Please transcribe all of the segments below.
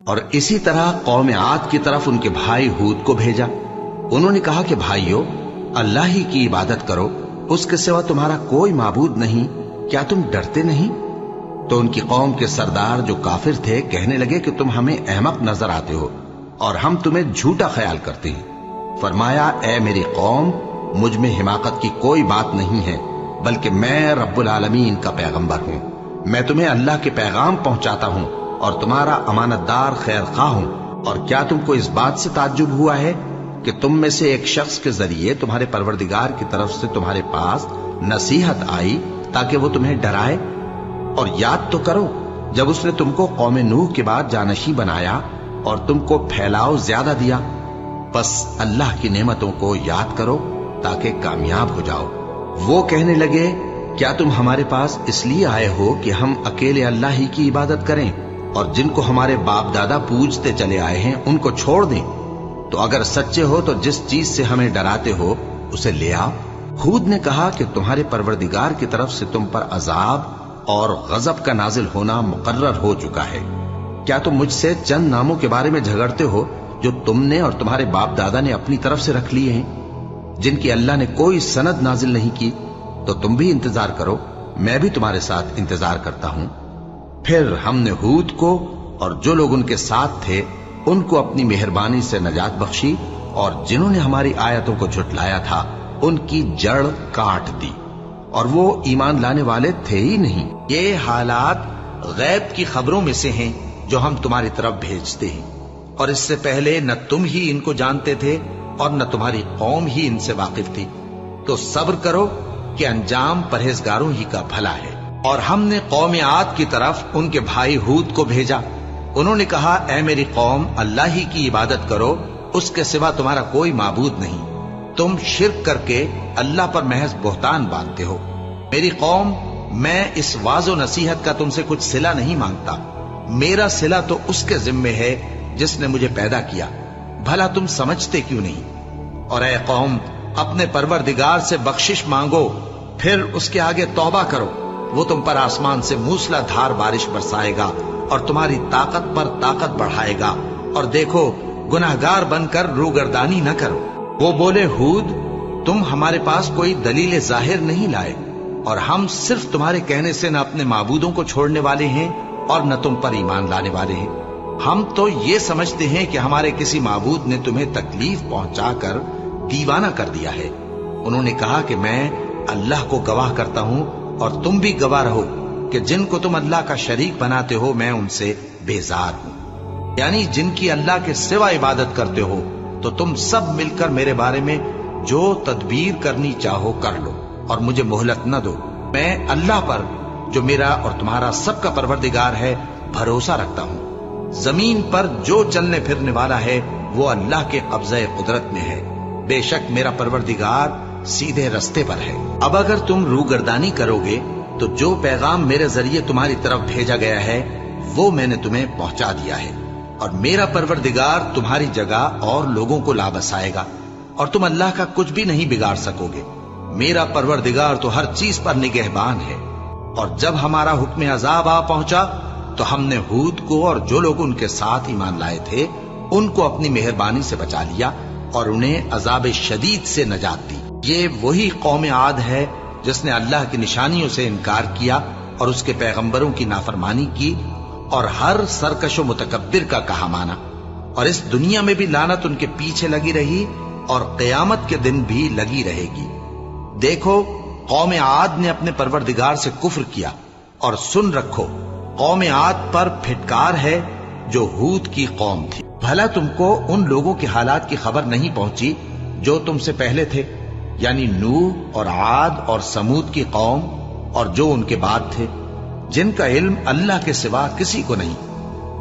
اور اسی طرح قوم عاد کی طرف ان کے بھائی ہود کو بھیجا۔ انہوں نے کہا کہ بھائیو، اللہ ہی کی عبادت کرو، اس کے سوا تمہارا کوئی معبود نہیں، کیا تم ڈرتے نہیں؟ تو ان کی قوم کے سردار جو کافر تھے کہنے لگے کہ تم ہمیں احمق نظر آتے ہو اور ہم تمہیں جھوٹا خیال کرتے ہیں۔ فرمایا، اے میری قوم، مجھ میں حماقت کی کوئی بات نہیں ہے، بلکہ میں رب العالمین کا پیغمبر ہوں۔ میں تمہیں اللہ کے پیغام پہنچاتا ہوں اور تمہارا امانت دار خیر خواہ ہوں۔ اور کیا تم کو اس بات سے تعجب ہوا ہے کہ تم میں سے ایک شخص کے ذریعے تمہارے پروردگار کی طرف سے تمہارے پاس نصیحت آئی تاکہ وہ تمہیں ڈرائے؟ اور یاد تو کرو جب اس نے تم کو قوم نوح کے بعد جانشین بنایا اور تم کو پھیلاؤ زیادہ دیا۔ بس اللہ کی نعمتوں کو یاد کرو تاکہ کامیاب ہو جاؤ۔ وہ کہنے لگے، کیا تم ہمارے پاس اس لیے آئے ہو کہ ہم اکیلے اللہ ہی کی عبادت کریں اور جن کو ہمارے باپ دادا پوجتے چلے آئے ہیں ان کو چھوڑ دیں؟ تو اگر سچے ہو تو جس چیز سے ہمیں ڈراتے ہو اسے لے آؤ۔ ہود نے کہا کہ تمہارے پروردگار کی طرف سے تم پر عذاب اور غضب کا نازل ہونا مقرر ہو چکا ہے۔ کیا تم مجھ سے چند ناموں کے بارے میں جھگڑتے ہو جو تم نے اور تمہارے باپ دادا نے اپنی طرف سے رکھ لیے ہیں، جن کی اللہ نے کوئی سند نازل نہیں کی؟ تو تم بھی انتظار کرو، میں بھی تمہارے ساتھ انتظار کرتا ہوں۔ پھر ہم نے ہود کو اور جو لوگ ان کے ساتھ تھے ان کو اپنی مہربانی سے نجات بخشی، اور جنہوں نے ہماری آیتوں کو جھٹلایا تھا ان کی جڑ کاٹ دی، اور وہ ایمان لانے والے تھے ہی نہیں۔ یہ حالات غیب کی خبروں میں سے ہیں جو ہم تمہاری طرف بھیجتے ہیں، اور اس سے پہلے نہ تم ہی ان کو جانتے تھے اور نہ تمہاری قوم ہی ان سے واقف تھی۔ تو صبر کرو کہ انجام پرہیزگاروں ہی کا بھلا ہے۔ اور ہم نے قوم عاد کی طرف ان کے بھائی ہود کو بھیجا۔ انہوں نے کہا، اے میری قوم، اللہ ہی کی عبادت کرو، اس کے سوا تمہارا کوئی معبود نہیں۔ تم شرک کر کے اللہ پر محض بہتان باندھتے ہو۔ میری قوم، میں اس واعظ و نصیحت کا تم سے کچھ صلہ نہیں مانگتا، میرا صلہ تو اس کے ذمے ہے جس نے مجھے پیدا کیا، بھلا تم سمجھتے کیوں نہیں؟ اور اے قوم، اپنے پروردگار سے بخشش مانگو، پھر اس کے آگے توبہ کرو، وہ تم پر آسمان سے موسلا دھار بارش برسائے گا اور تمہاری طاقت پر طاقت بڑھائے گا، اور دیکھو گناہگار بن کر روگردانی نہ کرو۔ وہ بولے، ہود، تم ہمارے پاس کوئی دلیل ظاہر نہیں لائے، اور ہم صرف تمہارے کہنے سے نہ اپنے معبودوں کو چھوڑنے والے ہیں اور نہ تم پر ایمان لانے والے ہیں۔ ہم تو یہ سمجھتے ہیں کہ ہمارے کسی معبود نے تمہیں تکلیف پہنچا کر دیوانہ کر دیا ہے۔ انہوں نے کہا کہ میں اللہ کو گواہ کرتا ہوں اور تم بھی گواہ رہو کہ جن کو تم اللہ کا شریک بناتے ہو میں ان سے بیزار ہوں، یعنی جن کی اللہ کے سوا عبادت کرتے ہو۔ تو تم سب مل کر میرے بارے میں جو تدبیر کرنی چاہو کر لو اور مجھے مہلت نہ دو۔ میں اللہ پر جو میرا اور تمہارا سب کا پروردگار ہے بھروسہ رکھتا ہوں۔ زمین پر جو چلنے پھرنے والا ہے وہ اللہ کے قبضہ قدرت میں ہے، بے شک میرا پروردگار سیدھے رستے پر ہے۔ اب اگر تم روگردانی کرو گے تو جو پیغام میرے ذریعے تمہاری طرف بھیجا گیا ہے وہ میں نے تمہیں پہنچا دیا ہے، اور میرا پروردگار تمہاری جگہ اور لوگوں کو لا بسائے گا، اور تم اللہ کا کچھ بھی نہیں بگاڑ سکو گے۔ میرا پروردگار تو ہر چیز پر نگہبان ہے۔ اور جب ہمارا حکم عذاب آ پہنچا تو ہم نے ہود کو اور جو لوگ ان کے ساتھ ایمان لائے تھے ان کو اپنی مہربانی سے بچا لیا اور انہیں عذاب شدید سے نجات دی۔ یہ وہی قوم عاد ہے جس نے اللہ کی نشانیوں سے انکار کیا اور اس کے پیغمبروں کی نافرمانی کی اور ہر سرکش و متکبر کا کہا مانا، اور اس دنیا میں بھی لعنت ان کے پیچھے لگی رہی اور قیامت کے دن بھی لگی رہے گی۔ دیکھو، قوم عاد نے اپنے پروردگار سے کفر کیا، اور سن رکھو، قوم عاد پر پھٹکار ہے جو ہود کی قوم تھی۔ بھلا تم کو ان لوگوں کے حالات کی خبر نہیں پہنچی جو تم سے پہلے تھے، یعنی نوح اور عاد اور سمود کی قوم اور جو ان کے بعد تھے، جن کا علم اللہ کے سوا کسی کو نہیں۔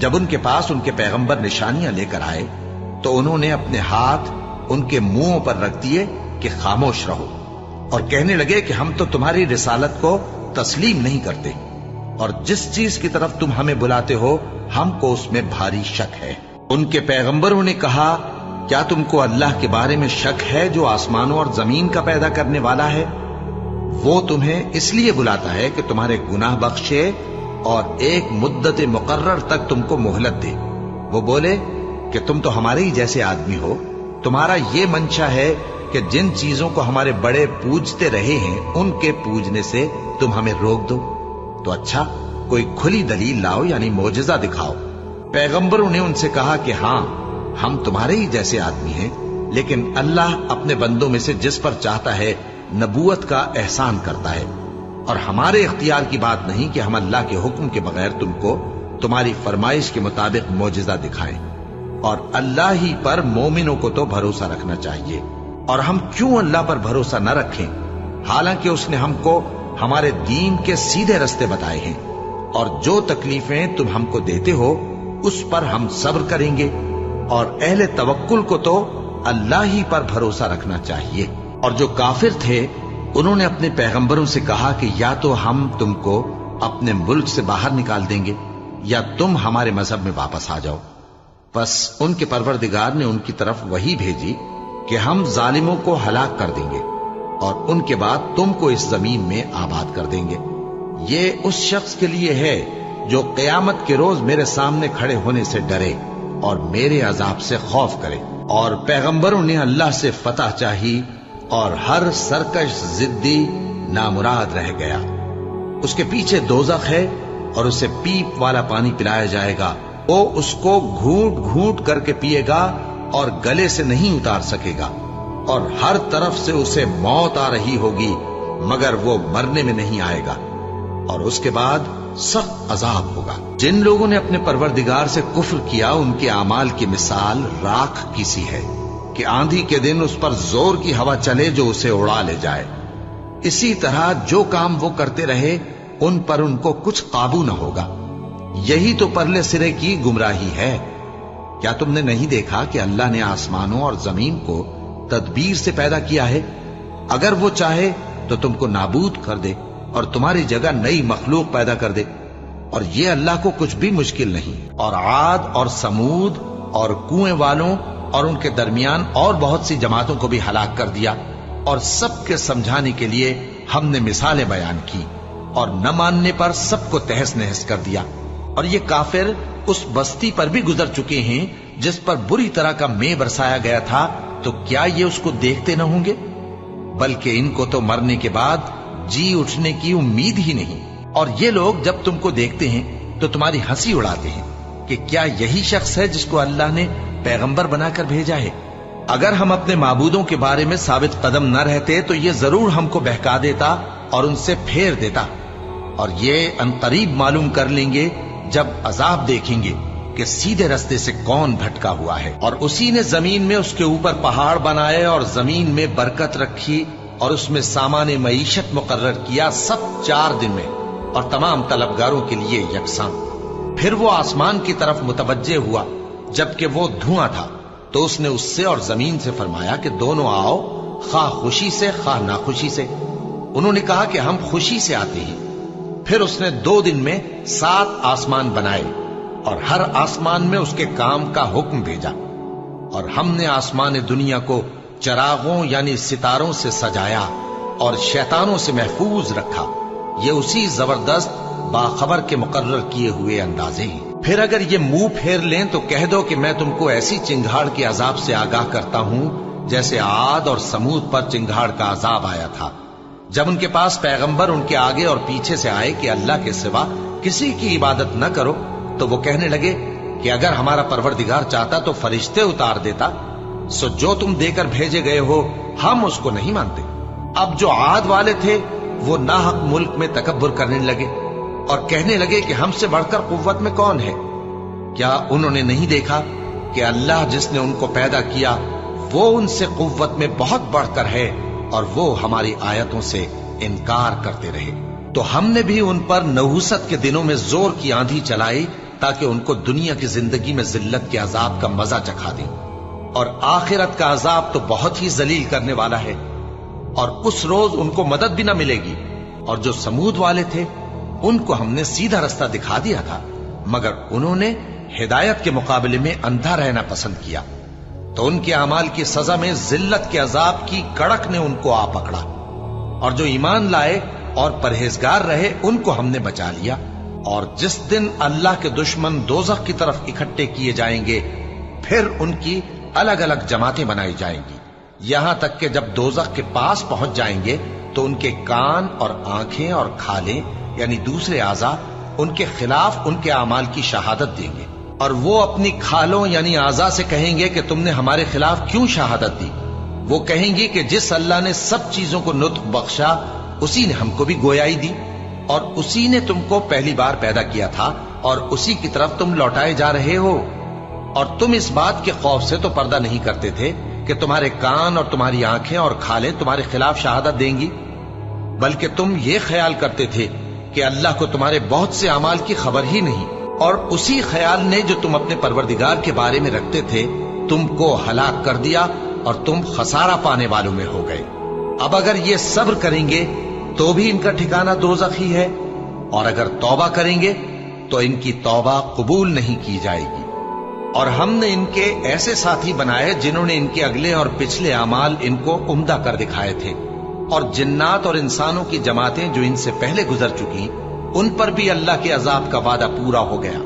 جب ان کے پاس ان کے پیغمبر نشانیاں لے کر آئے تو انہوں نے اپنے ہاتھ ان کے منہوں پر رکھ دیے کہ خاموش رہو، اور کہنے لگے کہ ہم تو تمہاری رسالت کو تسلیم نہیں کرتے، اور جس چیز کی طرف تم ہمیں بلاتے ہو ہم کو اس میں بھاری شک ہے۔ ان کے پیغمبروں نے کہا، کیا تم کو اللہ کے بارے میں شک ہے جو آسمانوں اور زمین کا پیدا کرنے والا ہے؟ وہ تمہیں اس لیے بلاتا ہے کہ تمہارے گناہ بخشے اور ایک مدت مقرر تک تم کو مہلت دے۔ وہ بولے کہ تم تو ہمارے ہی جیسے آدمی ہو، تمہارا یہ منشا ہے کہ جن چیزوں کو ہمارے بڑے پوجتے رہے ہیں ان کے پوجنے سے تم ہمیں روک دو، تو اچھا کوئی کھلی دلیل لاؤ، یعنی معجزہ دکھاؤ۔ پیغمبروں نے ان سے کہا کہ ہاں ہم تمہارے ہی جیسے آدمی ہیں، لیکن اللہ اپنے بندوں میں سے جس پر چاہتا ہے نبوت کا احسان کرتا ہے، اور ہمارے اختیار کی بات نہیں کہ ہم اللہ کے حکم کے بغیر تم کو تمہاری فرمائش کے مطابق معجزہ دکھائیں، اور اللہ ہی پر مومنوں کو تو بھروسہ رکھنا چاہیے۔ اور ہم کیوں اللہ پر بھروسہ نہ رکھیں، حالانکہ اس نے ہم کو ہمارے دین کے سیدھے رستے بتائے ہیں، اور جو تکلیفیں تم ہم کو دیتے ہو اس پر ہم صبر کریں گے، اور اہل توکل کو تو اللہ ہی پر بھروسہ رکھنا چاہیے۔ اور جو کافر تھے انہوں نے اپنے پیغمبروں سے کہا کہ یا تو ہم تم کو اپنے ملک سے باہر نکال دیں گے یا تم ہمارے مذہب میں واپس آ جاؤ۔ بس ان کے پروردگار نے ان کی طرف وحی بھیجی کہ ہم ظالموں کو ہلاک کر دیں گے اور ان کے بعد تم کو اس زمین میں آباد کر دیں گے۔ یہ اس شخص کے لیے ہے جو قیامت کے روز میرے سامنے کھڑے ہونے سے ڈرے اور میرے عذاب سے خوف کرے۔ اور پیغمبروں نے اللہ سے فتح چاہی اور ہر سرکش ضدی نامراد رہ گیا۔ اس کے پیچھے دوزخ ہے اور اسے پیپ والا پانی پلایا جائے گا، وہ اس کو گھونٹ گھونٹ کر کے پیے گا اور گلے سے نہیں اتار سکے گا، اور ہر طرف سے اسے موت آ رہی ہوگی مگر وہ مرنے میں نہیں آئے گا، اور اس کے بعد سخت عذاب ہوگا۔ جن لوگوں نے اپنے پروردگار سے کفر کیا ان کے اعمال کی مثال راکھ کی سی ہے کہ آندھی کے دن اس پر زور کی ہوا چلے جو اسے اڑا لے جائے۔ اسی طرح جو کام وہ کرتے رہے ان پر ان کو کچھ قابو نہ ہوگا۔ یہی تو پرلے سرے کی گمراہی ہے۔ کیا تم نے نہیں دیکھا کہ اللہ نے آسمانوں اور زمین کو تدبیر سے پیدا کیا ہے؟ اگر وہ چاہے تو تم کو نابود کر دے اور تمہاری جگہ نئی مخلوق پیدا کر دے، اور یہ اللہ کو کچھ بھی مشکل نہیں۔ اور عاد اور سمود اور کنویں والوں اور ان کے درمیان اور بہت سی جماعتوں کو بھی ہلاک کر دیا، اور سب کے سمجھانے کے لیے ہم نے مثالیں بیان کی، اور نہ ماننے پر سب کو تہس نہس کر دیا۔ اور یہ کافر اس بستی پر بھی گزر چکے ہیں جس پر بری طرح کا مے برسایا گیا تھا، تو کیا یہ اس کو دیکھتے نہ ہوں گے؟ بلکہ ان کو تو مرنے کے بعد جی اٹھنے کی امید ہی نہیں۔ اور یہ لوگ جب تم کو دیکھتے ہیں تو تمہاری ہنسی اڑاتے ہیں کہ کیا یہی شخص ہے جس کو اللہ نے پیغمبر بنا کر بھیجا ہے؟ اگر ہم اپنے معبودوں کے بارے میں ثابت قدم نہ رہتے تو یہ ضرور ہم کو بہکا دیتا اور ان سے پھیر دیتا، اور یہ عنقریب معلوم کر لیں گے جب عذاب دیکھیں گے کہ سیدھے رستے سے کون بھٹکا ہوا ہے۔ اور اسی نے زمین میں اس کے اوپر پہاڑ بنائے اور زمین میں برکت رکھی اور اس میں سامان معیشت مقرر کیا، سب 4 دن میں اور تمام طلبگاروں کے لیے یکساں۔ پھر وہ آسمان کی طرف متوجہ ہوا جبکہ وہ دھواں تھا، تو اس نے اس سے اور زمین سے فرمایا کہ دونوں آؤ، خواہ خوشی سے خواہ ناخوشی سے۔ انہوں نے کہا کہ ہم خوشی سے آتے ہیں۔ پھر اس نے 2 دن میں 7 آسمان بنائے اور ہر آسمان میں اس کے کام کا حکم بھیجا، اور ہم نے آسمان دنیا کو چراغوں یعنی ستاروں سے سجایا اور شیطانوں سے محفوظ رکھا۔ یہ اسی زبردست باخبر کے مقرر کیے ہوئے اندازے ہیں۔ پھر اگر یہ منہ پھیر لیں تو کہہ دو کہ میں تم کو ایسی چنگھاڑ کے عذاب سے آگاہ کرتا ہوں جیسے عاد اور سمود پر چنگھاڑ کا عذاب آیا تھا، جب ان کے پاس پیغمبر ان کے آگے اور پیچھے سے آئے کہ اللہ کے سوا کسی کی عبادت نہ کرو، تو وہ کہنے لگے کہ اگر ہمارا پروردگار چاہتا تو فرشتے اتار دیتا، سو جو تم دے کر بھیجے گئے ہو ہم اس کو نہیں مانتے۔ اب جو عاد والے تھے وہ ناحق ملک میں تکبر کرنے لگے اور کہنے لگے کہ ہم سے بڑھ کر قوت میں کون ہے؟ کیا انہوں نے نہیں دیکھا کہ اللہ جس نے ان کو پیدا کیا وہ ان سے قوت میں بہت بڑھ کر ہے، اور وہ ہماری آیتوں سے انکار کرتے رہے؟ تو ہم نے بھی ان پر نحوست کے دنوں میں زور کی آندھی چلائی تاکہ ان کو دنیا کی زندگی میں ذلت کے عذاب کا مزہ چکھا دیں، اور آخرت کا عذاب تو بہت ہی ذلیل کرنے والا ہے، اور اس روز ان کو مدد بھی نہ ملے گی۔ اور جو سمود والے تھے ان کو ہم نے سیدھا رستہ دکھا دیا تھا، مگر انہوں نے ہدایت کے مقابلے میں اندھا رہنا پسند کیا، تو ان کے اعمال کی سزا میں ذلت کے عذاب کی کڑک نے ان کو آ پکڑا۔ اور جو ایمان لائے اور پرہیزگار رہے ان کو ہم نے بچا لیا، اور جس دن اللہ کے دشمن دوزخ کی طرف اکٹھے کیے جائیں گے پھر ان کی الگ الگ جماعتیں بنائی جائیں گی، یہاں تک کہ جب دوزخ کے پاس پہنچ جائیں گے تو ان کے کان اور آنکھیں اور کھالیں یعنی دوسرے اعضاء ان کے خلاف ان کے اعمال کی شہادت دیں گے، اور وہ اپنی کھالوں یعنی اعضاء سے کہیں گے کہ تم نے ہمارے خلاف کیوں شہادت دی؟ وہ کہیں گی کہ جس اللہ نے سب چیزوں کو نطق بخشا اسی نے ہم کو بھی گویائی دی، اور اسی نے تم کو پہلی بار پیدا کیا تھا اور اسی کی طرف تم لوٹائے جا رہے ہو، اور تم اس بات کے خوف سے تو پردہ نہیں کرتے تھے کہ تمہارے کان اور تمہاری آنکھیں اور کھالیں تمہارے خلاف شہادت دیں گی، بلکہ تم یہ خیال کرتے تھے کہ اللہ کو تمہارے بہت سے اعمال کی خبر ہی نہیں، اور اسی خیال نے جو تم اپنے پروردگار کے بارے میں رکھتے تھے تم کو ہلاک کر دیا اور تم خسارہ پانے والوں میں ہو گئے۔ اب اگر یہ صبر کریں گے تو بھی ان کا ٹھکانہ دوزخ ہی ہے، اور اگر توبہ کریں گے تو ان کی توبہ قبول نہیں کی جائے گی۔ اور ہم نے ان کے ایسے ساتھی بنائے جنہوں نے ان کے اگلے اور پچھلے اعمال ان کو عمدہ کر دکھائے تھے، اور جنات اور انسانوں کی جماعتیں جو ان سے پہلے گزر چکی ان پر بھی اللہ کے عذاب کا وعدہ پورا ہو گیا۔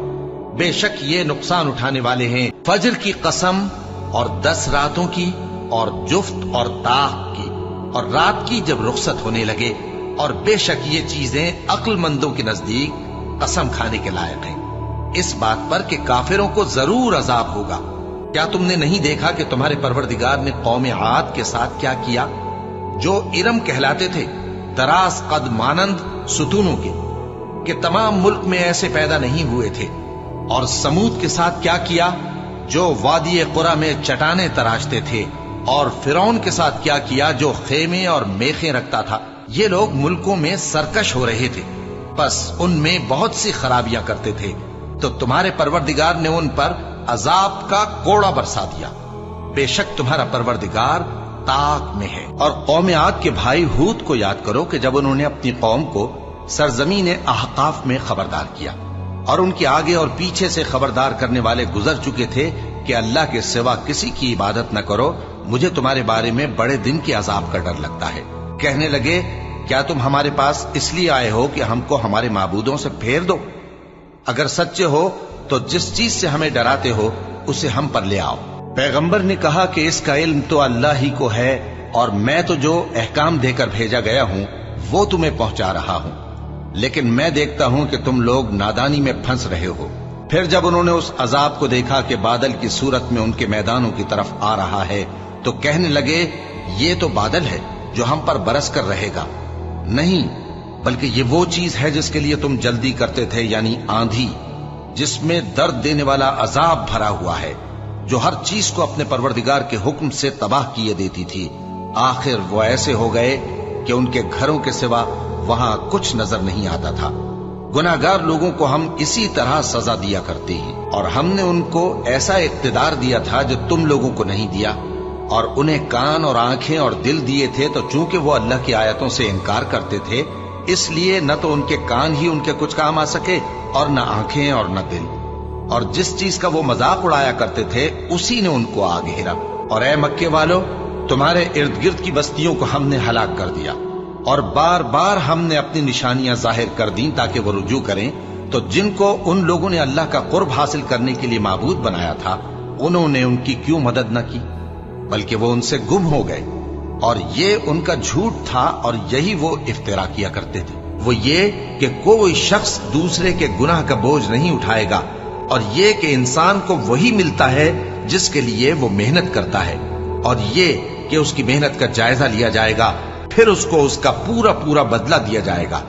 بے شک یہ نقصان اٹھانے والے ہیں فجر کی قسم اور 10 راتوں کی اور جفت اور طاق کی اور رات کی جب رخصت ہونے لگے، اور بے شک یہ چیزیں عقل مندوں کے نزدیک قسم کھانے کے لائق ہیں، اس بات پر کہ کافروں کو ضرور عذاب ہوگا۔ کیا تم نے نہیں دیکھا کہ تمہارے پروردگار نے قوم عاد کے ساتھ کیا کیا جو ارم کہلاتے تھے، دراز قد مانند ستونوں کے، کہ تمام ملک میں ایسے پیدا نہیں ہوئے تھے، اور سمود کے ساتھ کیا کیا جو وادی قرا میں چٹانیں تراشتے تھے، اور فرعون کے ساتھ کیا کیا جو خیمے اور میخیں رکھتا تھا۔ یہ لوگ ملکوں میں سرکش ہو رہے تھے، بس ان میں بہت سی خرابیاں کرتے تھے، تو تمہارے پروردگار نے ان پر عذاب کا کوڑا برسا دیا۔ بے شک تمہارا پروردگار طاق میں ہے۔ اور قوم عاد کے بھائی ہود کو یاد کرو کہ جب انہوں نے اپنی قوم کو سرزمین احقاف میں خبردار کیا، اور ان کے آگے اور پیچھے سے خبردار کرنے والے گزر چکے تھے کہ اللہ کے سوا کسی کی عبادت نہ کرو، مجھے تمہارے بارے میں بڑے دن کے عذاب کا ڈر لگتا ہے۔ کہنے لگے کیا تم ہمارے پاس اس لیے آئے ہو کہ ہم کو ہمارے معبودوں سے پھیر دو؟ اگر سچے ہو تو جس چیز سے ہمیں ڈراتے ہو اسے ہم پر لے آؤ۔ پیغمبر نے کہا کہ اس کا علم تو اللہ ہی کو ہے، اور میں تو جو احکام دے کر بھیجا گیا ہوں وہ تمہیں پہنچا رہا ہوں، لیکن میں دیکھتا ہوں کہ تم لوگ نادانی میں پھنس رہے ہو۔ پھر جب انہوں نے اس عذاب کو دیکھا کہ بادل کی صورت میں ان کے میدانوں کی طرف آ رہا ہے تو کہنے لگے یہ تو بادل ہے جو ہم پر برس کر رہے گا، نہیں بلکہ یہ وہ چیز ہے جس کے لیے تم جلدی کرتے تھے، یعنی آندھی جس میں درد دینے والا عذاب بھرا ہوا ہے، جو ہر چیز کو اپنے پروردگار کے حکم سے تباہ کیے دیتی تھی۔ آخر وہ ایسے ہو گئے کہ ان کے گھروں کے سوا وہاں کچھ نظر نہیں آتا تھا۔ گناہگار لوگوں کو ہم اسی طرح سزا دیا کرتے ہیں، اور ہم نے ان کو ایسا اقتدار دیا تھا جو تم لوگوں کو نہیں دیا، اور انہیں کان اور آنکھیں اور دل دیے تھے، تو چونکہ وہ اللہ کی آیتوں سے انکار کرتے تھے اس لیے نہ تو ان کے کان ہی ان کے کچھ کام آ سکے اور نہ آنکھیں اور نہ دل، اور جس چیز کا وہ مذاق اڑایا کرتے تھے اسی نے ان کو آ گھیرا۔ اور اے مکے والو، تمہارے ارد گرد کی بستیوں کو ہم نے ہلاک کر دیا، اور بار بار ہم نے اپنی نشانیاں ظاہر کر دیں تاکہ وہ رجوع کریں، تو جن کو ان لوگوں نے اللہ کا قرب حاصل کرنے کے لیے معبود بنایا تھا انہوں نے ان کی کیوں مدد نہ کی، بلکہ وہ ان سے گم ہو گئے، اور یہ ان کا جھوٹ تھا، اور یہی وہ افترا کیا کرتے تھے۔ وہ یہ کہ کوئی شخص دوسرے کے گناہ کا بوجھ نہیں اٹھائے گا، اور یہ کہ انسان کو وہی ملتا ہے جس کے لیے وہ محنت کرتا ہے، اور یہ کہ اس کی محنت کا جائزہ لیا جائے گا، پھر اس کو اس کا پورا پورا بدلہ دیا جائے گا،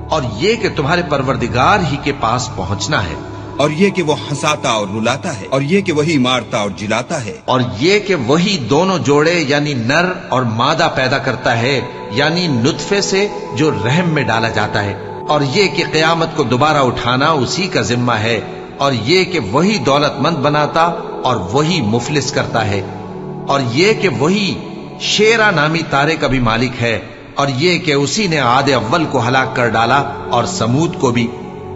اور یہ کہ تمہارے پروردگار ہی کے پاس پہنچنا ہے، اور یہ کہ وہ ہنساتا اور رلاتا ہے، اور یہ کہ وہی مارتا اور جلاتا ہے، اور یہ کہ وہی دونوں جوڑے یعنی نر اور مادہ پیدا کرتا ہے، یعنی نطفے سے جو رحم میں ڈالا جاتا ہے، اور یہ کہ قیامت کو دوبارہ اٹھانا اسی کا ذمہ ہے، اور یہ کہ وہی دولت مند بناتا اور وہی مفلس کرتا ہے، اور یہ کہ وہی شیرا نامی تارے کا بھی مالک ہے، اور یہ کہ اسی نے عاد اول کو ہلاک کر ڈالا اور سمود کو بھی،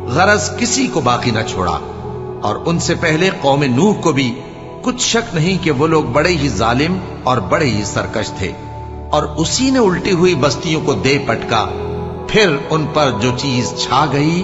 غرض کسی کو باقی نہ چھوڑا، اور ان سے پہلے قوم نوح کو بھی۔ کچھ شک نہیں کہ وہ لوگ بڑے ہی ظالم اور بڑے ہی سرکش تھے، اور اسی نے الٹی ہوئی بستیوں کو دے پٹکا، پھر ان پر جو چیز چھا گئی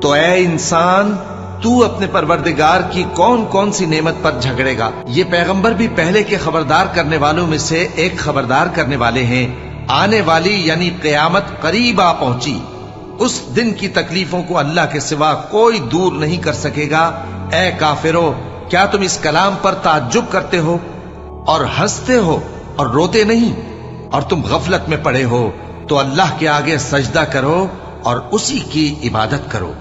تو اے انسان، تو اپنے پروردگار کی کون کون سی نعمت پر جھگڑے گا؟ یہ پیغمبر بھی پہلے کے خبردار کرنے والوں میں سے ایک خبردار کرنے والے ہیں۔ آنے والی یعنی قیامت قریب آ پہنچی، اس دن کی تکلیفوں کو اللہ کے سوا کوئی دور نہیں کر سکے گا۔ اے کافرو، کیا تم اس کلام پر تعجب کرتے ہو اور ہنستے ہو اور روتے نہیں؟ اور تم غفلت میں پڑے ہو تو اللہ کے آگے سجدہ کرو اور اسی کی عبادت کرو۔